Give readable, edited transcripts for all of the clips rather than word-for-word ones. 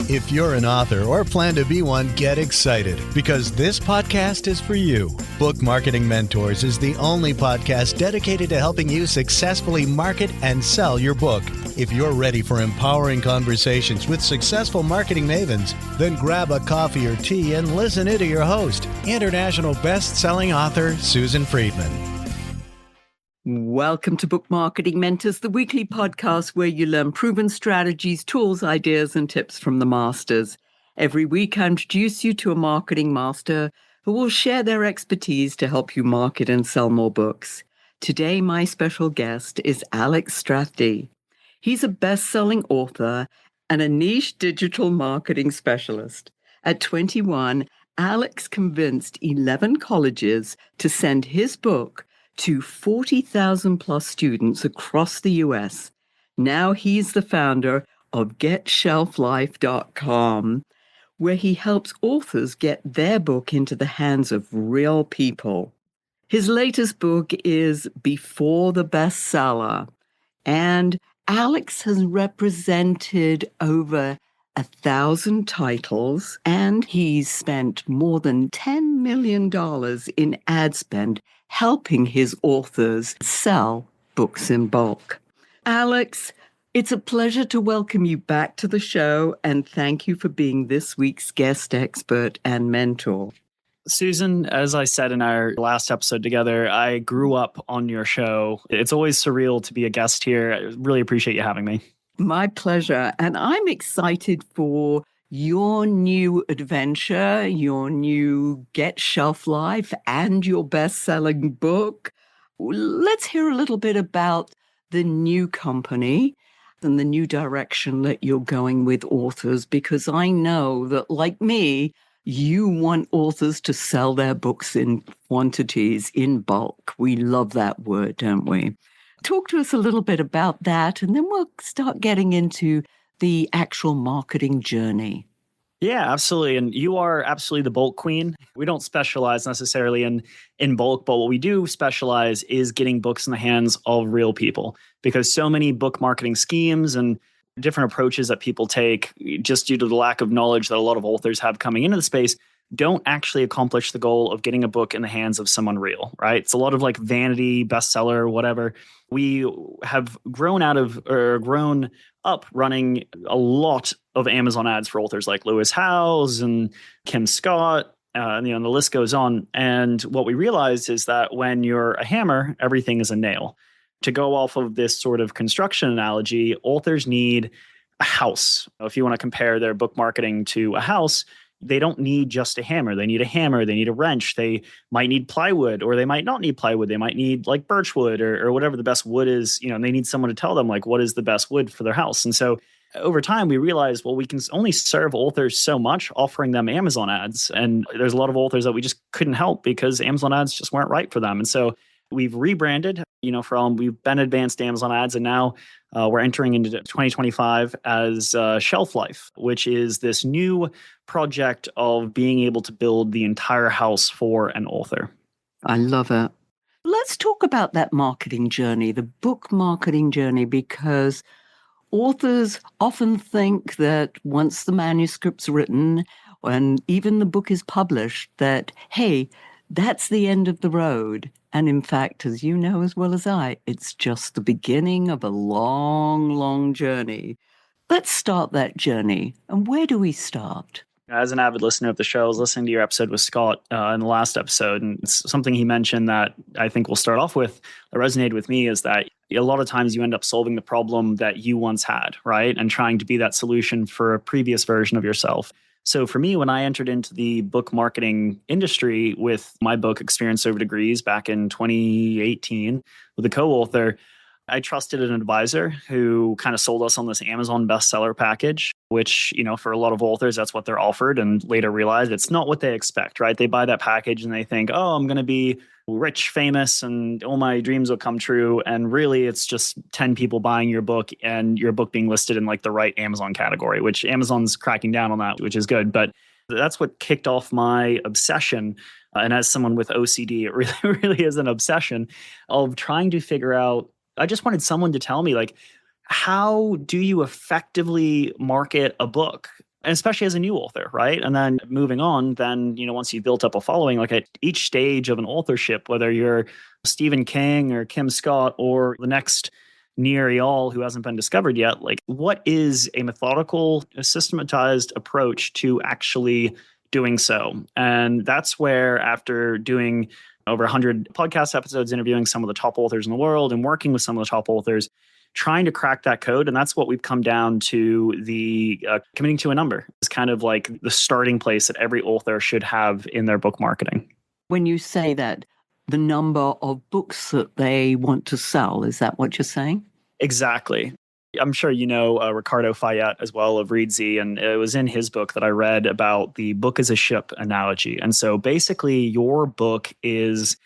If you're an author or plan to be one, get excited because this podcast is for you. Book Marketing Mentors is the only podcast dedicated to helping you successfully market and sell your book. If you're ready for empowering conversations with successful marketing mavens, then grab a coffee or tea and listen in to your host, international best-selling author Susan Friedman. Welcome to Book Marketing Mentors, the weekly podcast where you learn proven strategies, tools, ideas, and tips from the masters. Every week, I introduce you to a marketing master who will share their expertise to help you market and sell more books. Today, my special guest is Alex Strathdee. He's a best-selling author and a niche digital marketing specialist. At 21, Alex convinced 11 colleges to send his book to 40,000 plus students across the U.S. Now he's the founder of GetShelfLife.com, where he helps authors get their book into the hands of real people. His latest book is Before the Bestseller, and Alex has represented over 1,000 titles, and he's spent more than $10 million in ad spend helping his authors sell books in bulk. Alex, it's a pleasure to welcome you back to the show, and thank you for being this week's guest expert and mentor. Susan, as I said in our last episode together, I grew up on your show. It's always surreal to be a guest here. I really appreciate you having me. My pleasure. And I'm excited for your new adventure, your new Get Shelf Life, and your best-selling book. Let's hear a little bit about the new company and the new direction that you're going with authors, because I know that, like me, you want authors to sell their books in quantities, in bulk. We love that word, don't we? Talk to us a little bit about that, and then we'll start getting into the actual marketing journey. Yeah, absolutely. And you are absolutely the bulk queen. We don't specialize necessarily in bulk, but what we do specialize is getting books in the hands of real people, because so many book marketing schemes and different approaches that people take, just due to the lack of knowledge that a lot of authors have coming into the space, don't actually accomplish the goal of getting a book in the hands of someone real, right? It's a lot of like vanity, bestseller, whatever. We have grown up running a lot of Amazon ads for authors like Lewis Howes and Kim Scott, and the list goes on. And what we realized is that when you're a hammer, everything is a nail. To go off of this sort of construction analogy, authors need a house. If you want to compare their book marketing to a house, they don't need just a hammer. They need a hammer. They need a wrench. They might need plywood, or they might not need plywood. They might need like birch wood or whatever the best wood is, and they need someone to tell them like what is the best wood for their house. And so over time, we realized, well, we can only serve authors so much offering them Amazon ads. And there's a lot of authors that we just couldn't help because Amazon ads just weren't right for them. And so we've rebranded, we've been advanced Amazon ads, and now we're entering into 2025 as Shelf Life, which is this new project of being able to build the entire house for an author. I love it. Let's talk about that marketing journey, the book marketing journey, because authors often think that once the manuscript's written and even the book is published, that, hey, that's the end of the road. And in fact, as you know as well as I, it's just the beginning of a long, long journey. Let's start that journey. And where do we start? As an avid listener of the show, I was listening to your episode with Scott in the last episode, and it's something he mentioned that I think we'll start off with that resonated with me is that a lot of times you end up solving the problem that you once had, right? And trying to be that solution for a previous version of yourself. So for me, when I entered into the book marketing industry with my book Experience Over Degrees back in 2018 with a co-author, I trusted an advisor who kind of sold us on this Amazon bestseller package, which, for a lot of authors, that's what they're offered, and later realized it's not what they expect, right? They buy that package and they think, oh, I'm going to be rich, famous, and all my dreams will come true. And really, it's just 10 people buying your book and your book being listed in like the right Amazon category, which Amazon's cracking down on that, which is good. But that's what kicked off my obsession. And as someone with OCD, it really, really is an obsession of trying to figure out. I just wanted someone to tell me, like, how do you effectively market a book? And especially as a new author, right? And then moving on, then, once you've built up a following, like at each stage of an authorship, whether you're Stephen King or Kim Scott or the next Nir Eyal who hasn't been discovered yet, like what is a methodical, a systematized approach to actually doing so? And that's where, after doing over 100 podcast episodes, interviewing some of the top authors in the world and working with some of the top authors, trying to crack that code. And that's what we've come down to, the committing to a number. It's kind of like the starting place that every author should have in their book marketing. When you say that, the number of books that they want to sell, is that what you're saying? Exactly. I'm sure you know Ricardo Fayette as well of Reedsy, and it was in his book that I read about the book as a ship analogy. And so basically your book is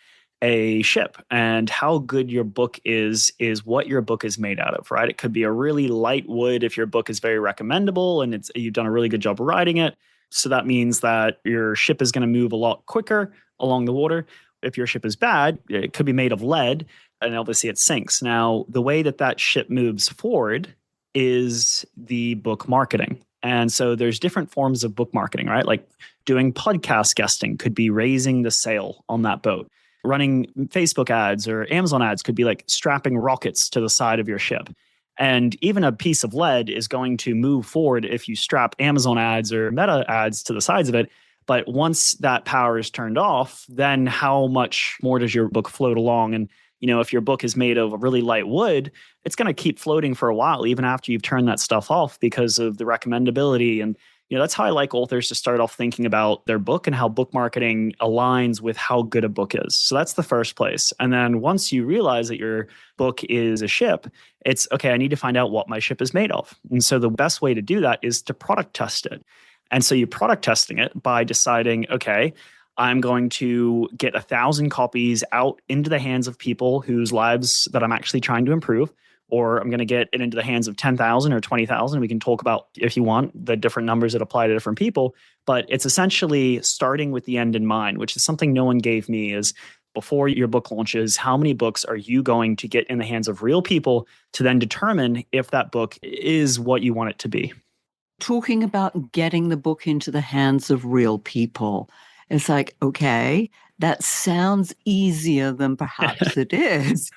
a ship, and how good your book is what your book is made out of, right? It could be a really light wood if your book is very recommendable and you've done a really good job of writing it. So that means that your ship is going to move a lot quicker along the water. If your ship is bad, it could be made of lead, and obviously it sinks. Now, the way that ship moves forward is the book marketing. And so there's different forms of book marketing, right? Like doing podcast guesting could be raising the sail on that boat. Running Facebook ads or Amazon ads could be like strapping rockets to the side of your ship. And even a piece of lead is going to move forward if you strap Amazon ads or Meta ads to the sides of it. But once that power is turned off, then how much more does your book float along? And, if your book is made of a really light wood, it's going to keep floating for a while, even after you've turned that stuff off, because of the recommendability. And, that's how I like authors to start off thinking about their book and how book marketing aligns with how good a book is. So that's the first place. And then once you realize that your book is a ship, it's okay, I need to find out what my ship is made of. And so the best way to do that is to product test it. And so you're product testing it by deciding, okay, I'm going to get 1,000 copies out into the hands of people whose lives that I'm actually trying to improve, or I'm going to get it into the hands of 10,000 or 20,000. We can talk about, if you want, the different numbers that apply to different people. But it's essentially starting with the end in mind, which is something no one gave me, is before your book launches, how many books are you going to get in the hands of real people to then determine if that book is what you want it to be? Talking about getting the book into the hands of real people, it's like, okay, that sounds easier than perhaps it is.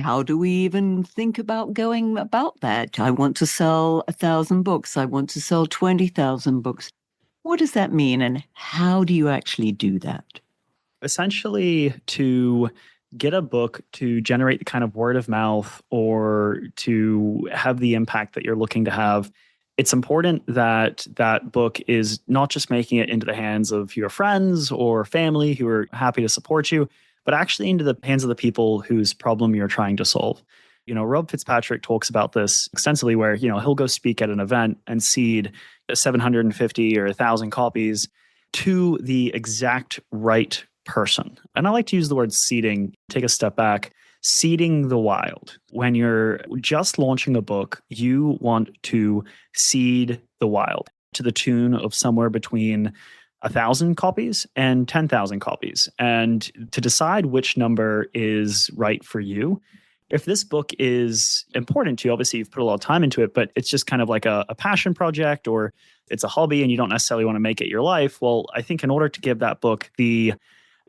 How do we even think about going about that? I want to sell 1,000 books. I want to sell 20,000 books. What does that mean? And how do you actually do that? Essentially, to get a book to generate the kind of word of mouth or to have the impact that you're looking to have, it's important that that book is not just making it into the hands of your friends or family who are happy to support you, but actually into the hands of the people whose problem you're trying to solve. Rob Fitzpatrick talks about this extensively, where, he'll go speak at an event and seed 750 or 1,000 copies to the exact right person. And I like to use the word seeding, take a step back. Seeding the wild. When you're just launching a book, you want to seed the wild to the tune of somewhere between 1,000 copies and 10,000 copies. And to decide which number is right for you, if this book is important to you, obviously you've put a lot of time into it, but it's just kind of like a passion project, or it's a hobby and you don't necessarily want to make it your life. Well, I think in order to give that book the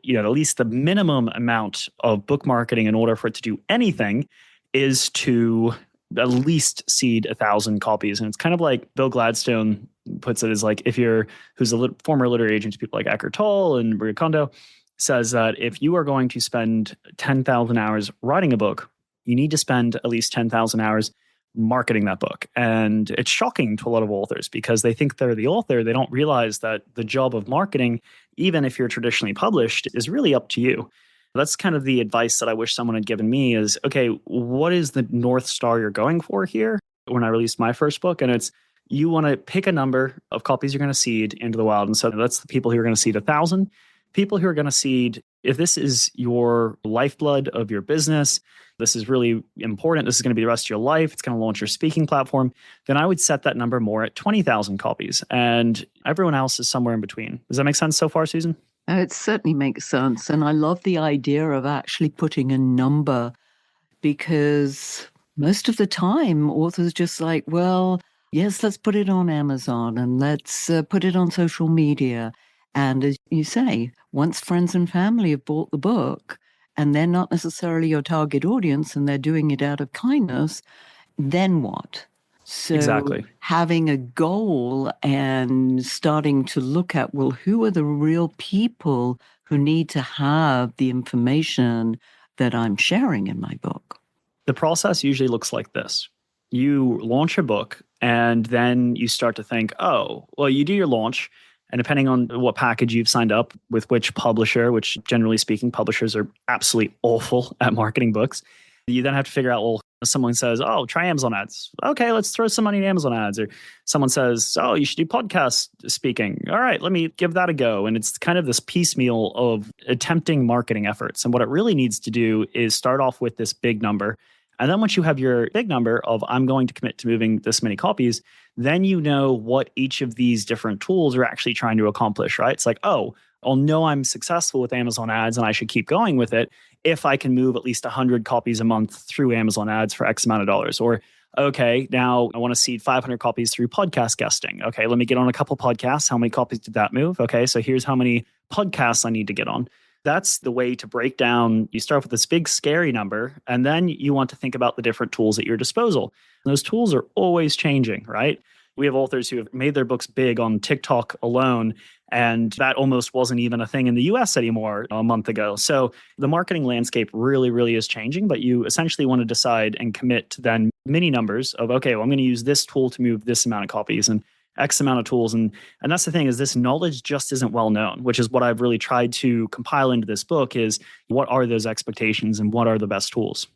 at least the minimum amount of book marketing in order for it to do anything is to at least seed 1,000 copies. And it's kind of like Bill Gladstone puts it, as like, who's a former literary agent to people like Eckhart Tolle and Marie Kondo, says that if you are going to spend 10,000 hours writing a book, you need to spend at least 10,000 hours marketing that book. And it's shocking to a lot of authors because they think they're the author. They don't realize that the job of marketing, even if you're traditionally published, is really up to you. That's kind of the advice that I wish someone had given me is, okay, what is the North Star you're going for here? When I released my first book, and it's, you want to pick a number of copies you're going to seed into the wild. And so that's the people who are going to seed 1,000. People who are going to seed, if this is your lifeblood of your business, this is really important, this is going to be the rest of your life, it's going to launch your speaking platform, then I would set that number more at 20,000 copies. And everyone else is somewhere in between. Does that make sense so far, Susan? It certainly makes sense. And I love the idea of actually putting a number, because most of the time authors just like, well, Yes, let's put it on Amazon and let's put it on social media. And as you say, once friends and family have bought the book and they're not necessarily your target audience and they're doing it out of kindness, then what? So Exactly. having a goal and starting to look at, well, who are the real people who need to have the information that I'm sharing in my book? The process usually looks like this. You launch a book and then you start to think, oh, well, you do your launch. And depending on what package you've signed up with which publisher, which generally speaking, publishers are absolutely awful at marketing books, you then have to figure out, well, someone says, oh, try Amazon ads. Okay, let's throw some money in Amazon ads. Or someone says, oh, you should do podcast speaking. All right, let me give that a go. And it's kind of this piecemeal of attempting marketing efforts. And what it really needs to do is start off with this big number. And then once you have your big number of I'm going to commit to moving this many copies, then you know what each of these different tools are actually trying to accomplish, right? It's like, oh, I'll know I'm successful with Amazon ads and I should keep going with it if I can move at least 100 copies a month through Amazon ads for X amount of dollars. Or, okay, now I want to seed 500 copies through podcast guesting. Okay, let me get on a couple podcasts. How many copies did that move? Okay, so here's how many podcasts I need to get on. That's the way to break down. You start with this big, scary number, and then you want to think about the different tools at your disposal. And those tools are always changing, right? We have authors who have made their books big on TikTok alone, and that almost wasn't even a thing in the US anymore a month ago. So the marketing landscape really, really is changing, but you essentially want to decide and commit to then mini numbers of, okay, well, I'm going to use this tool to move this amount of copies and X amount of tools. And that's the thing, is this knowledge just isn't well known, which is what I've really tried to compile into this book, is what are those expectations and what are the best tools?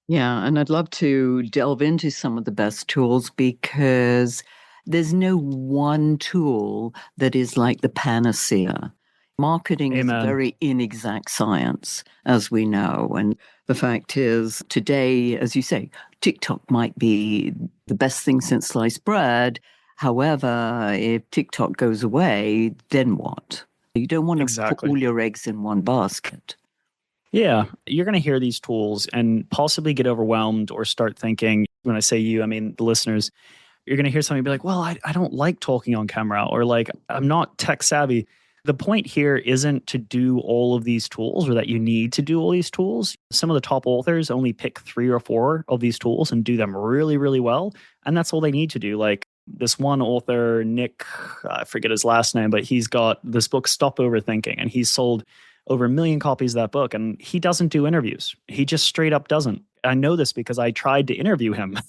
Yeah, and I'd love to delve into some of the best tools because there's no one tool that is like the panacea. Marketing is a Amen. very inexact science, as we know. And the fact is, today, as you say, TikTok might be the best thing since sliced bread. However, if TikTok goes away, then what? You don't want to put Exactly. all your eggs in one basket. Yeah, you're going to hear these tools and possibly get overwhelmed or start thinking, when I say you, I mean the listeners, you're going to hear somebody be like, well, I don't like talking on camera, or like, I'm not tech savvy. The point here isn't to do all of these tools or that you need to do all these tools. Some of the top authors only pick 3 or 4 of these tools and do them really, really well. And that's all they need to do. Like this one author, Nick, I forget his last name, but he's got this book, Stop Overthinking, and he's sold over 1 million copies of that book. And he doesn't do interviews. He just straight up doesn't. I know this because I tried to interview him.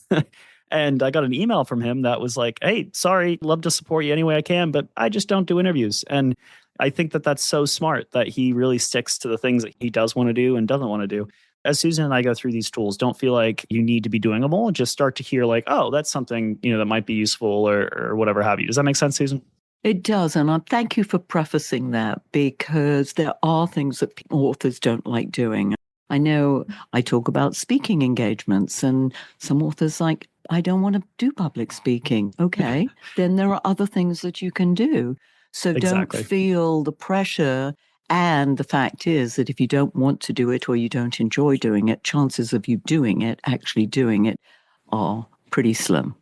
And I got an email from him that was like, hey, sorry, love to support you any way I can, but I just don't do interviews. And I think that that's so smart that he really sticks to the things that he does want to do and doesn't want to do. As Susan and I go through these tools, don't feel like you need to be doing them all. Just start to hear like, oh, that's something, that might be useful or whatever have you. Does that make sense, Susan? It does. And I thank you for prefacing that because there are things that authors don't like doing. I know I talk about speaking engagements and some authors like, I don't want to do public speaking. Okay, then there are other things that you can do. So Exactly. don't feel the pressure. And the fact is that if you don't want to do it or you don't enjoy doing it, chances of you actually doing it, are pretty slim.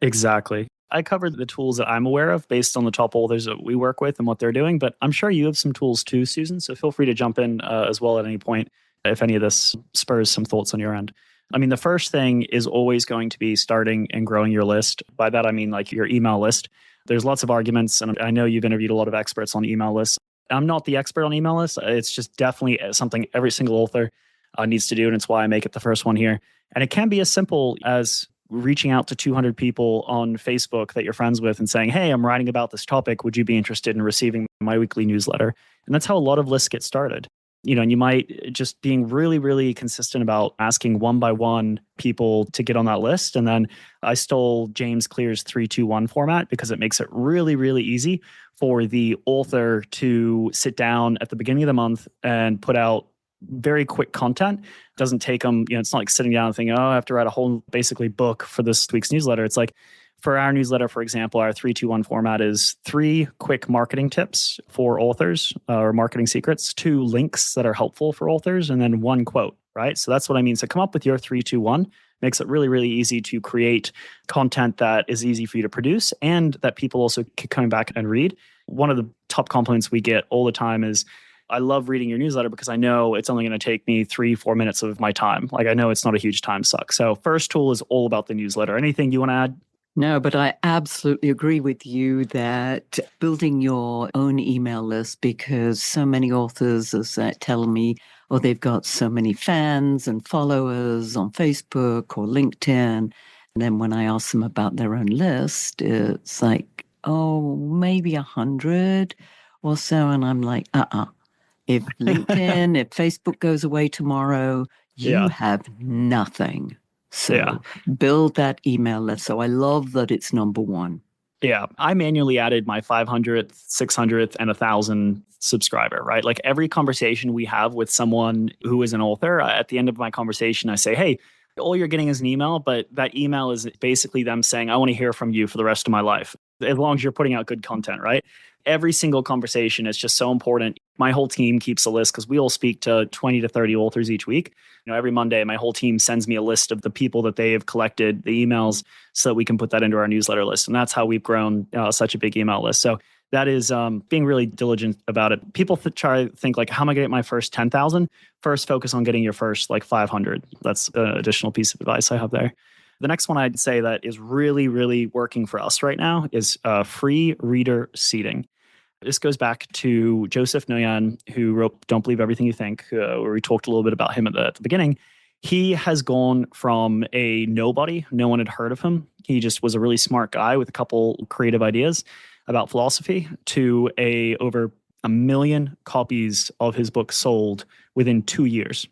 Exactly. I covered the tools that I'm aware of based on the top authors that we work with and what they're doing, but I'm sure you have some tools too, Susan. So feel free to jump in as well at any point if any of this spurs some thoughts on your end. I mean, the first thing is always going to be starting and growing your list. By that, I mean like your email list. There's lots of arguments, and I know you've interviewed a lot of experts on email lists. I'm not the expert on email lists. It's just definitely something every single author needs to do, and it's why I make it the first one here. And it can be as simple as reaching out to 200 people on Facebook that you're friends with and saying, hey, I'm writing about this topic. Would you be interested in receiving my weekly newsletter? And that's how a lot of lists get started. And you might just being really, really consistent about asking one by one people to get on that list. And then I stole James Clear's 3-2-1 format because it makes it really, really easy for the author to sit down at the beginning of the month and put out very quick content. It doesn't take them, it's not like sitting down and thinking, oh, I have to write a whole basically book for this week's newsletter. It's like, for our newsletter, for example, our 3-2-1 format is 3 quick marketing tips for authors or marketing secrets, 2 links that are helpful for authors, and then 1 quote, right? So that's what I mean. So come up with your 3-2-1, makes it really, really easy to create content that is easy for you to produce and that people also keep coming back and read. One of the top compliments we get all the time is, I love reading your newsletter because I know it's only going to take me 3-4 minutes of my time. Like I know it's not a huge time suck. So first tool is all about the newsletter. Anything you want to add? No, but I absolutely agree with you that building your own email list, because so many authors tell me, oh, they've got so many fans and followers on Facebook or LinkedIn. And then when I ask them about their own list, it's like, oh, maybe 100 or so. And I'm like, If LinkedIn, if Facebook goes away tomorrow, you have nothing. So build that email list. So I love that it's number one. Yeah, I manually added my 500th, 600th, and 1,000 subscriber, right? Like every conversation we have with someone who is an author, at the end of my conversation, I say, hey, all you're getting is an email, but that email is basically them saying, I want to hear from you for the rest of my life, as long as you're putting out good content, right? Every single conversation is just so important. My whole team keeps a list because we all speak to 20 to 30 authors each week. Every Monday, my whole team sends me a list of the people that they have collected, the emails, so that we can put that into our newsletter list. And that's how we've grown such a big email list. So that is being really diligent about it. People try to think like, how am I going to get my first 10,000? First, focus on getting your first 500. That's an additional piece of advice I have there. The next one I'd say that is really, really working for us right now is free reader seating. This goes back to Joseph Nguyen, who wrote Don't Believe Everything You Think, where we talked a little bit about him at the beginning. He has gone from a nobody, no one had heard of him. He just was a really smart guy with a couple creative ideas about philosophy to over 1 million copies of his book sold within 2 years.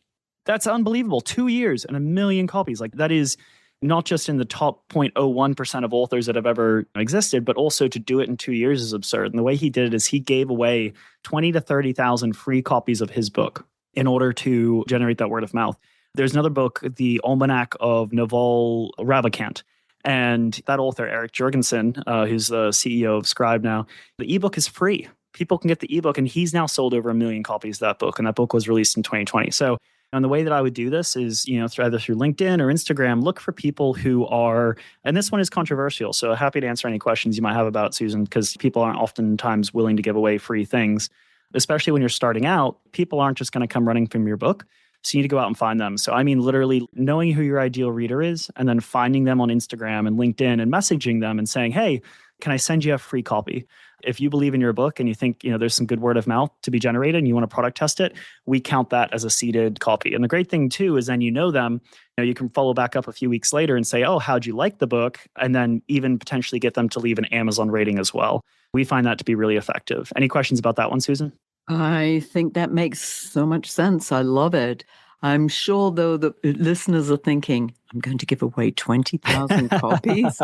That's unbelievable. 2 years and 1 million copies. That is not just in the top 0.01% of authors that have ever existed, but also to do it in 2 years is absurd. And the way he did it is he gave away 20 to 30,000 free copies of his book in order to generate that word of mouth. There's another book, The Almanac of Naval Ravikant. And that author, Eric Jurgensen, who's the CEO of Scribe now, the ebook is free. People can get the ebook, and he's now sold over 1 million copies of that book. And that book was released in 2020. So, and the way that I would do this is, either through LinkedIn or Instagram, look for people who are, and this one is controversial. So happy to answer any questions you might have about Susan, because people aren't oftentimes willing to give away free things, especially when you're starting out. People aren't just going to come running from your book. So you need to go out and find them. So I mean, literally knowing who your ideal reader is and then finding them on Instagram and LinkedIn and messaging them and saying, hey, can I send you a free copy? If you believe in your book and you think, there's some good word of mouth to be generated and you want to product test it, we count that as a seeded copy. And the great thing too is then them, you can follow back up a few weeks later and say, oh, how'd you like the book? And then even potentially get them to leave an Amazon rating as well. We find that to be really effective. Any questions about that one, Susan? I think that makes so much sense. I love it. I'm sure, though, the listeners are thinking, I'm going to give away 20,000 copies.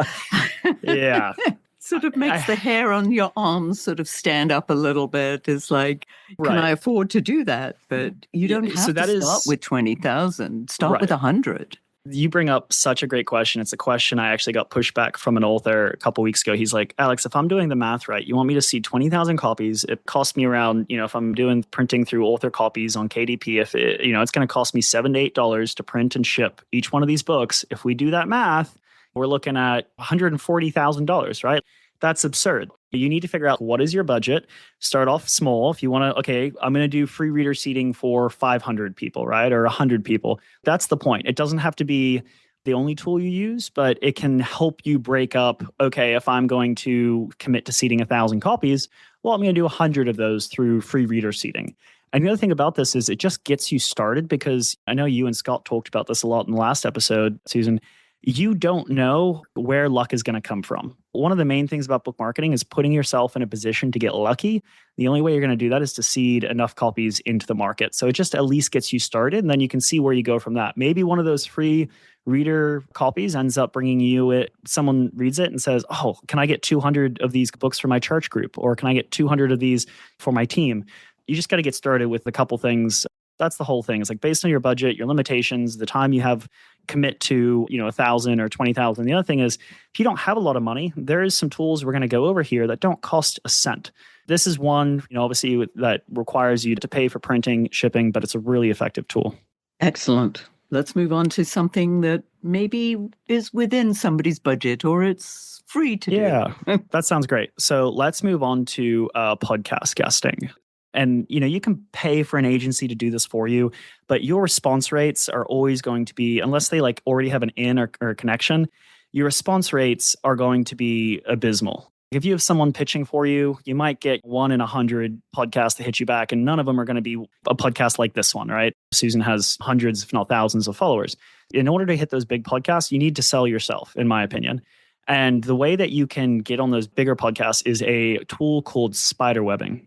Yeah. Sort of makes the hair on your arms sort of stand up a little bit. It's like, can I afford to do that? But you don't have to start with 20,000. Start with 100. You bring up such a great question. It's a question I actually got pushback from an author a couple of weeks ago. He's like, Alex, if I'm doing the math right, you want me to see 20,000 copies. It costs me around, if I'm doing printing through author copies on KDP, if it's going to cost me $7 to $8 to print and ship each one of these books. If we do that math, we're looking at $140,000, right? That's absurd. You need to figure out what is your budget. Start off small. If you want to, okay, I'm going to do free reader seating for 500 people, right? Or 100 people. That's the point. It doesn't have to be the only tool you use, but it can help you break up, okay, if I'm going to commit to seating 1,000 copies, well, I'm going to do 100 of those through free reader seating. And the other thing about this is it just gets you started, because I know you and Scott talked about this a lot in the last episode, Susan. You don't know where luck is going to come from. One of the main things about book marketing is putting yourself in a position to get lucky. The only way you're going to do that is to seed enough copies into the market. So it just at least gets you started, and then you can see where you go from that. Maybe one of those free reader copies ends up bringing you it. Someone reads it and says, oh, can I get 200 of these books for my church group? Or can I get 200 of these for my team? You just got to get started with a couple things. That's the whole thing. It's like based on your budget, your limitations, the time you have, commit to 1,000 or 20,000. The other thing is, if you don't have a lot of money, there is some tools we're going to go over here that don't cost a cent. This is one, obviously that requires you to pay for printing, shipping, but it's a really effective tool. Excellent. Let's move on to something that maybe is within somebody's budget or it's free to Yeah, do. that sounds great. So let's move on to podcast guesting. And you can pay for an agency to do this for you, but your response rates are always going to be, unless they like already have an in or a connection, your response rates are going to be abysmal. If you have someone pitching for you, you might get 1 in 100 podcasts that hit you back, and none of them are going to be a podcast like this one, right? Susan has hundreds, if not thousands, of followers. In order to hit those big podcasts, you need to sell yourself, in my opinion. And the way that you can get on those bigger podcasts is a tool called spiderwebbing.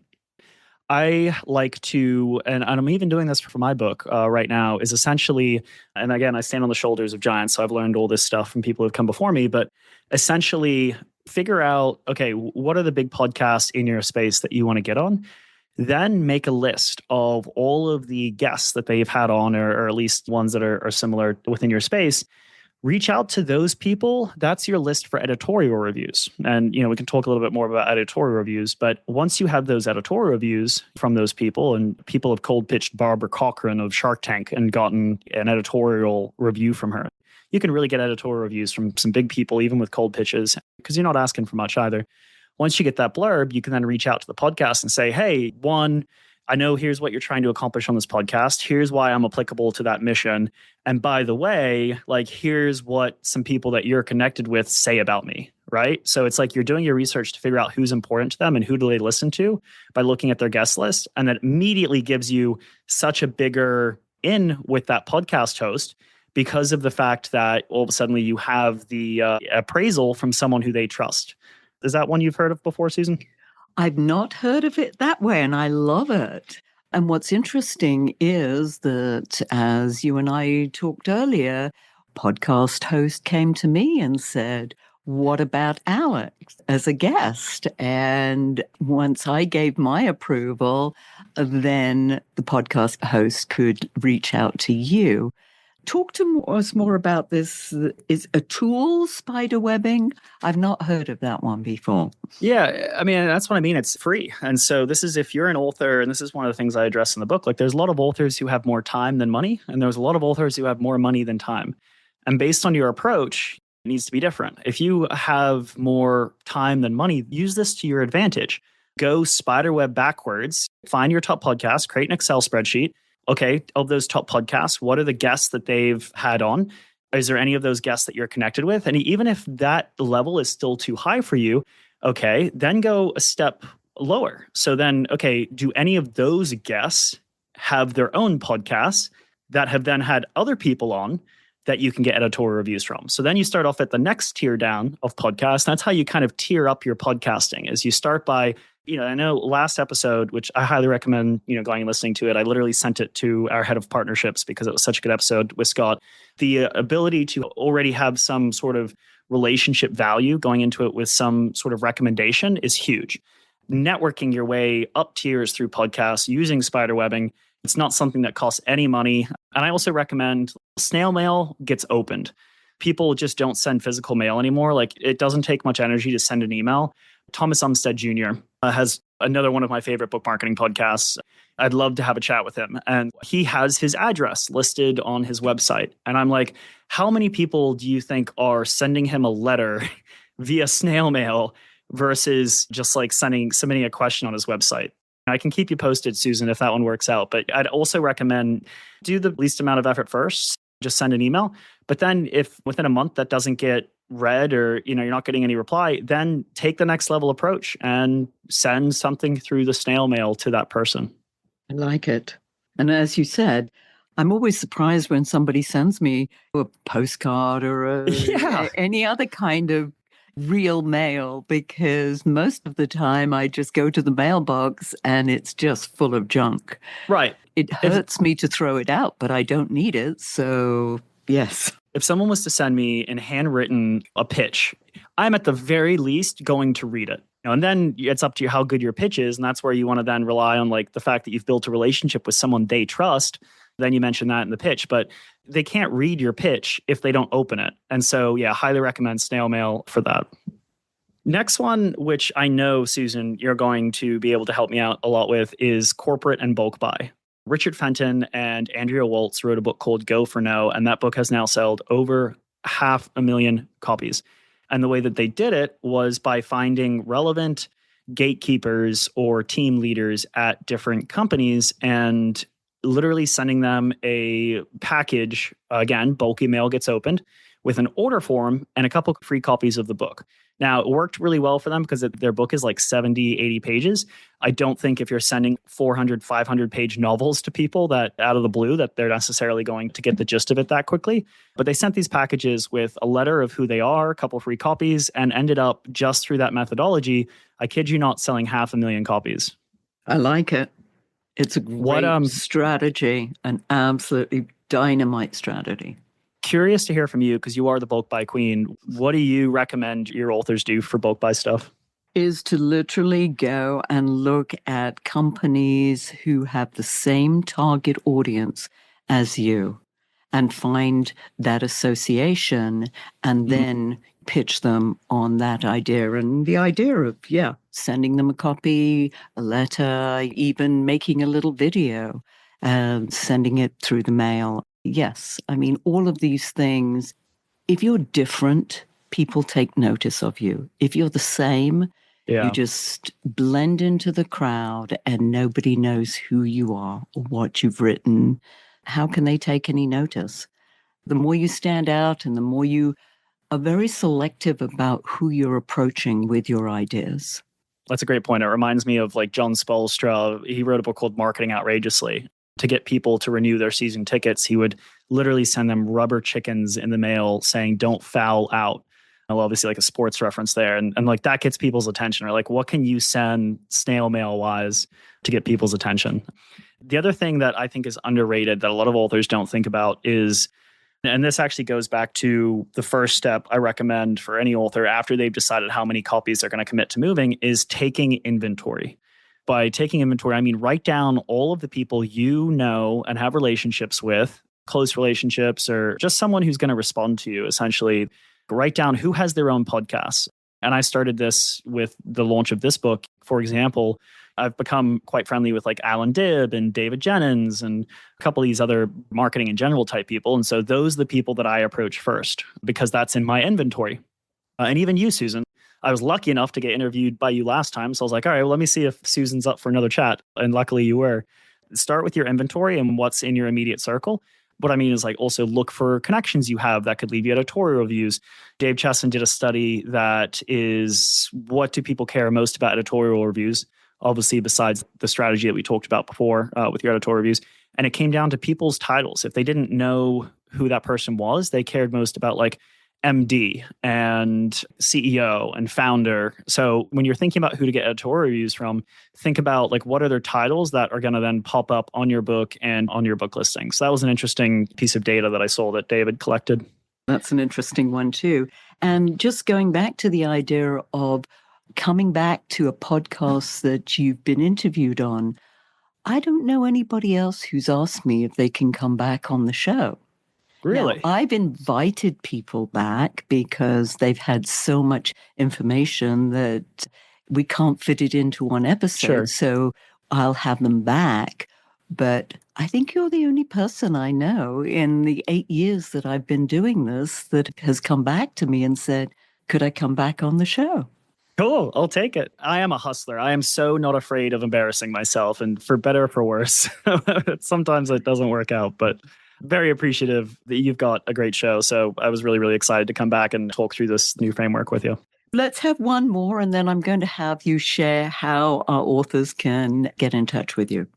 I like to, and I'm even doing this for my book right now, is essentially, and again, I stand on the shoulders of giants, so I've learned all this stuff from people who've come before me, but essentially figure out, okay, what are the big podcasts in your space that you want to get on? Then make a list of all of the guests that they've had on, or at least ones that are similar within your space. Reach out to those people. That's your list for editorial reviews. And, we can talk a little bit more about editorial reviews, but once you have those editorial reviews from those people, and people have cold pitched Barbara Corcoran of Shark Tank and gotten an editorial review from her. You can really get editorial reviews from some big people, even with cold pitches, because you're not asking for much either. Once you get that blurb, you can then reach out to the podcast and say, hey, one, I know here's what you're trying to accomplish on this podcast. Here's why I'm applicable to that mission. And by the way, here's what some people that you're connected with say about me, right? So it's like you're doing your research to figure out who's important to them and who do they listen to by looking at their guest list. And that immediately gives you such a bigger in with that podcast host, because of the fact that all of a sudden you have the appraisal from someone who they trust. Is that one you've heard of before, Susan? I've not heard of it that way, and I love it. And what's interesting is that, as you and I talked earlier, podcast host came to me and said, what about Alex as a guest? And once I gave my approval, then the podcast host could reach out to you. Talk to us more about this. Is a tool, spiderwebbing? I've not heard of that one before. Yeah, I mean, that's what I mean. It's free. And so this is, if you're an author, and this is one of the things I address in the book, there's a lot of authors who have more time than money, and there's a lot of authors who have more money than time. And based on your approach, it needs to be different. If you have more time than money, use this to your advantage. Go spiderweb backwards, find your top podcast, create an Excel spreadsheet. Okay, of those top podcasts, what are the guests that they've had on? Is there any of those guests that you're connected with? And even if that level is still too high for you, okay, then go a step lower. So then, okay, do any of those guests have their own podcasts that have then had other people on that you can get editorial reviews from? So then you start off at the next tier down of podcasts. That's how you kind of tier up your podcasting, is you start by, I know last episode, which I highly recommend, going and listening to it. I literally sent it to our head of partnerships because it was such a good episode with Scott. The ability to already have some sort of relationship value going into it with some sort of recommendation is huge. Networking your way up tiers through podcasts using spiderwebbing, it's not something that costs any money. And I also recommend snail mail gets opened. People just don't send physical mail anymore. It doesn't take much energy to send an email. Thomas Umstead Jr. Has another one of my favorite book marketing podcasts. I'd love to have a chat with him. And he has his address listed on his website. And I'm like, how many people do you think are sending him a letter via snail mail versus just submitting a question on his website? I can keep you posted, Susan, if that one works out. But I'd also recommend do the least amount of effort first. Just send an email. But then if within a month that doesn't get read, or you're not getting any reply, then take the next level approach and send something through the snail mail to that person. I like it. And as you said, I'm always surprised when somebody sends me a postcard or any other kind of real mail, because most of the time I just go to the mailbox and it's just full of junk. Right. It hurts me to throw it out, but I don't need it. So yes. If someone was to send me in handwritten a pitch, I'm at the very least going to read it. And then it's up to you how good your pitch is. And that's where you want to then rely on the fact that you've built a relationship with someone they trust. Then you mention that in the pitch, but they can't read your pitch if they don't open it. And so, highly recommend snail mail for that. Next one, which I know, Susan, you're going to be able to help me out a lot with, is corporate and bulk buy. Richard Fenton and Andrea Waltz wrote a book called Go for No, and that book has now sold over 500,000 copies. And the way that they did it was by finding relevant gatekeepers or team leaders at different companies and literally sending them a package. Again, bulk email gets opened with an order form and a couple free copies of the book. Now, it worked really well for them because their book is like 70, 80 pages. I don't think if you're sending 400, 500-page novels to people that out of the blue that they're necessarily going to get the gist of it that quickly. But they sent these packages with a letter of who they are, a couple free copies, and ended up just through that methodology, I kid you not, selling 500,000 copies. I like it. It's a great strategy, an absolutely dynamite strategy. Curious to hear from you because you are the bulk buy queen. What do you recommend your authors do for bulk buy stuff? Is to literally go and look at companies who have the same target audience as you and find that association and then pitch them on that idea. And the idea of, sending them a copy, a letter, even making a little video, sending it through the mail. Yes, I mean, all of these things, if you're different, people take notice of you. If you're the same, you just blend into the crowd and nobody knows who you are or what you've written. How can they take any notice? The more you stand out and the more you are very selective about who you're approaching with your ideas. That's a great point. It reminds me of like John Spolstra. He wrote a book called Marketing Outrageously. To get people to renew their season tickets, he would literally send them rubber chickens in the mail saying, don't foul out. Well, obviously like a sports reference there. And like that gets people's attention. Or like, what can you send snail mail wise to get people's attention? The other thing that I think is underrated that a lot of authors don't think about is, and this actually goes back to the first step I recommend for any author after they've decided how many copies they're going to commit to moving, is taking inventory. By taking inventory, I mean write down all of the people you know and have relationships with, close relationships, or just someone who's going to respond to you, essentially. Write down who has their own podcasts. And I started this with the launch of this book. For example, I've become quite friendly with like Alan Dibb and David Jennings and a couple of these other marketing in general type people. And so those are the people that I approach first because that's in my inventory. And even you, Susan. I was lucky enough to get interviewed by you last time. So I was like, all right, well, let me see if Susan's up for another chat. And luckily you were. Start with your inventory and what's in your immediate circle. What I mean is like also look for connections you have that could leave you editorial reviews. Dave Chesson did a study that is what do people care most about editorial reviews, obviously besides the strategy that we talked about before with your editorial reviews. And it came down to people's titles. If they didn't know who that person was, they cared most about like MD and CEO and founder. So when you're thinking about who to get editorial reviews from, think about like what are their titles that are going to then pop up on your book and on your book listing. So that was an interesting piece of data that I saw that David collected. That's an interesting one too. And just going back to the idea of coming back to a podcast that you've been interviewed on, I don't know anybody else who's asked me if they can come back on the show. Really? Now, I've invited people back because they've had so much information that we can't fit it into one episode. Sure. So I'll have them back. But I think you're the only person I know in the 8 years that I've been doing this that has come back to me and said, could I come back on the show? Cool. I'll take it. I am a hustler. I am so not afraid of embarrassing myself, and for better or for worse. Sometimes it doesn't work out, but very appreciative that you've got a great show. So I was really, really excited to come back and talk through this new framework with you. Let's have one more, and then I'm going to have you share how our authors can get in touch with you.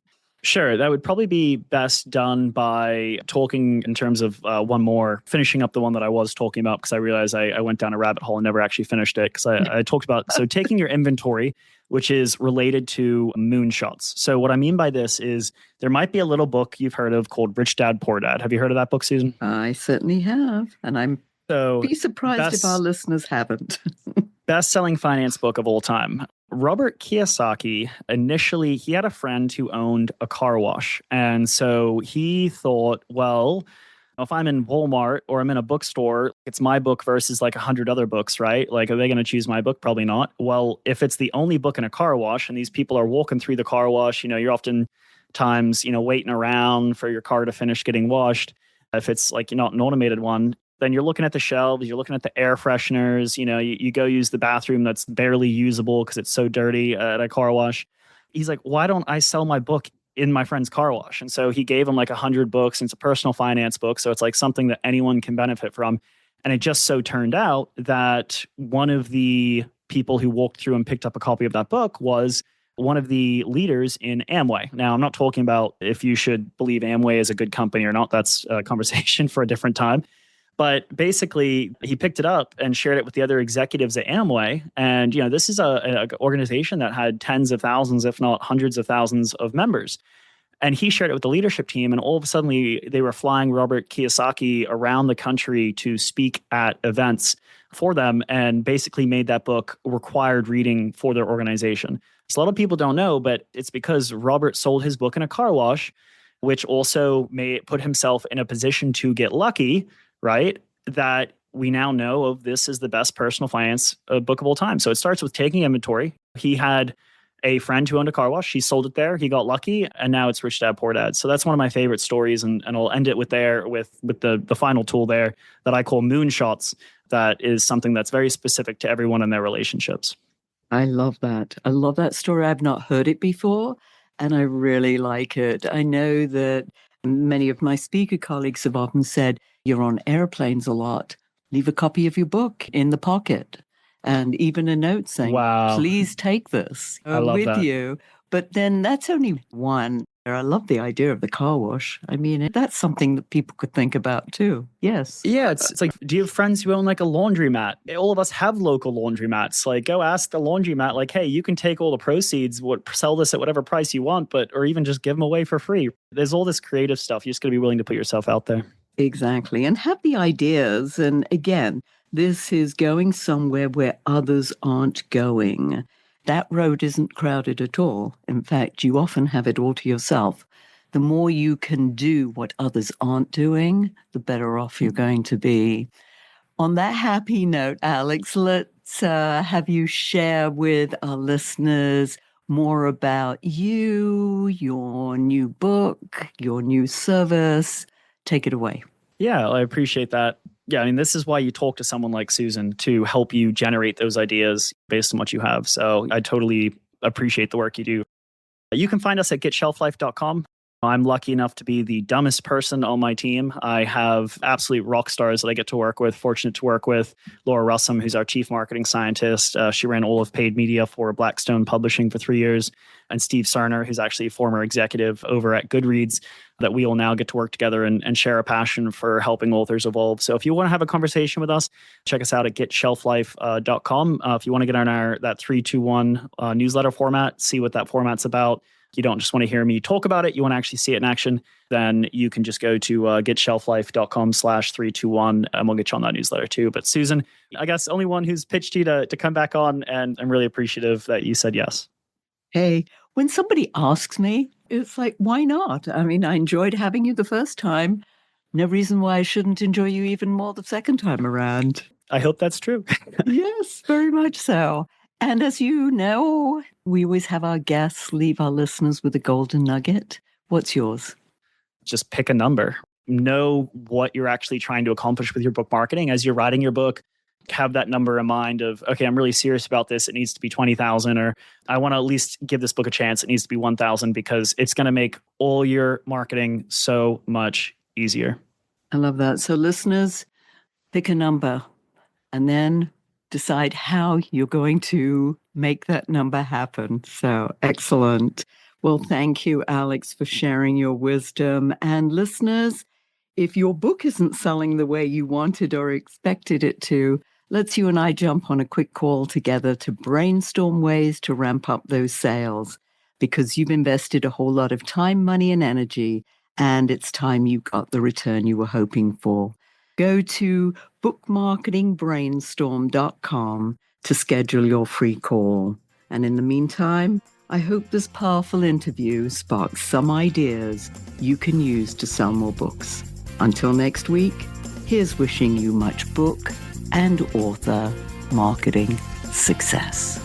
Sure. That would probably be best done by talking in terms of one more, finishing up the one that I was talking about, because I realized I went down a rabbit hole and never actually finished it, because I talked about, so taking your inventory, which is related to moonshots. So what I mean by this is there might be a little book you've heard of called Rich Dad, Poor Dad. Have you heard of that book, Susan? I certainly have. And I'm be surprised if our listeners haven't. Best-selling finance book of all time. Robert Kiyosaki, initially, he had a friend who owned a car wash. And so he thought, well, if I'm in Walmart or I'm in a bookstore, it's my book versus like 100 other books, right? Like, are they going to choose my book? Probably not. Well, if it's the only book in a car wash and these people are walking through the car wash, you know, you're often times, waiting around for your car to finish getting washed. If it's like not an automated one, then you're looking at the shelves, you're looking at the air fresheners, you go use the bathroom that's barely usable because it's so dirty at a car wash. He's like, why don't I sell my book in my friend's car wash? And so he gave him like 100 books, and it's a personal finance book. So it's like something that anyone can benefit from. And it just so turned out that one of the people who walked through and picked up a copy of that book was one of the leaders in Amway. Now, I'm not talking about if you should believe Amway is a good company or not. That's a conversation for a different time. But basically, he picked it up and shared it with the other executives at Amway. And, this is an organization that had tens of thousands, if not hundreds of thousands of members. And he shared it with the leadership team. And all of a sudden, they were flying Robert Kiyosaki around the country to speak at events for them, and basically made that book required reading for their organization. So a lot of people don't know, but it's because Robert sold his book in a car wash, which also may put himself in a position to get lucky, right? That we now know of this is the best personal finance book of all time. So it starts with taking inventory. He had a friend who owned a car wash. She sold it there. He got lucky, and now it's Rich Dad Poor Dad. So that's one of my favorite stories, and I'll end it with the final tool there that I call moonshots. That is something that's very specific to everyone in their relationships. I love that. I love that story. I've not heard it before, and I really like it. I know that many of my speaker colleagues have often said, you're on airplanes a lot. Leave a copy of your book in the pocket, and even a note saying, wow, please take this with that. You. But then that's only one. I love the idea of the car wash. I mean, that's something that people could think about too. Yes. Yeah, it's like, do you have friends who own like a laundromat? All of us have local laundromats. Like, go ask the laundromat, like, hey, you can take all the proceeds, sell this at whatever price you want, or even just give them away for free. There's all this creative stuff. You just got to be willing to put yourself out there. Exactly. And have the ideas. And again, this is going somewhere where others aren't going. That road isn't crowded at all. In fact, you often have it all to yourself. The more you can do what others aren't doing, the better off you're going to be. On that happy note, Alex, let's have you share with our listeners more about you, your new book, your new service. Take it away. Yeah, I appreciate that. Yeah, I mean, this is why you talk to someone like Susan, to help you generate those ideas based on what you have. So I totally appreciate the work you do. You can find us at getshelflife.com. I'm lucky enough to be the dumbest person on my team. I have absolute rock stars that I get to work with, fortunate to work with. Laura Russum, who's our chief marketing scientist. She ran all of paid media for Blackstone Publishing for 3 years. And Steve Sarner, who's actually a former executive over at Goodreads, that we will now get to work together and share a passion for helping authors evolve. So if you want to have a conversation with us, check us out at getshelflife.com. If you want to get on that 321 newsletter format, see what that format's about. You don't just want to hear me talk about it, you want to actually see it in action, then you can just go to getshelflife.com/321 and we'll get you on that newsletter too. But Susan, I guess only one who's pitched you to come back on, and I'm really appreciative that you said yes. Hey, when somebody asks me, it's like, why not? I mean, I enjoyed having you the first time. No reason why I shouldn't enjoy you even more the second time around. I hope that's true. Yes, very much so. And as you know, we always have our guests leave our listeners with a golden nugget. What's yours? Just pick a number. Know what you're actually trying to accomplish with your book marketing. As you're writing your book, have that number in mind of, okay, I'm really serious about this. It needs to be 20,000, or I want to at least give this book a chance. It needs to be 1,000, because it's going to make all your marketing so much easier. I love that. So listeners, pick a number and then decide how you're going to make that number happen. So excellent. Well, thank you, Alex, for sharing your wisdom. And listeners, if your book isn't selling the way you wanted or expected it to, let's you and I jump on a quick call together to brainstorm ways to ramp up those sales, because you've invested a whole lot of time, money, and energy, and it's time you got the return you were hoping for. Go to bookmarketingbrainstorm.com to schedule your free call. And in the meantime, I hope this powerful interview sparks some ideas you can use to sell more books. Until next week, here's wishing you much book and author marketing success.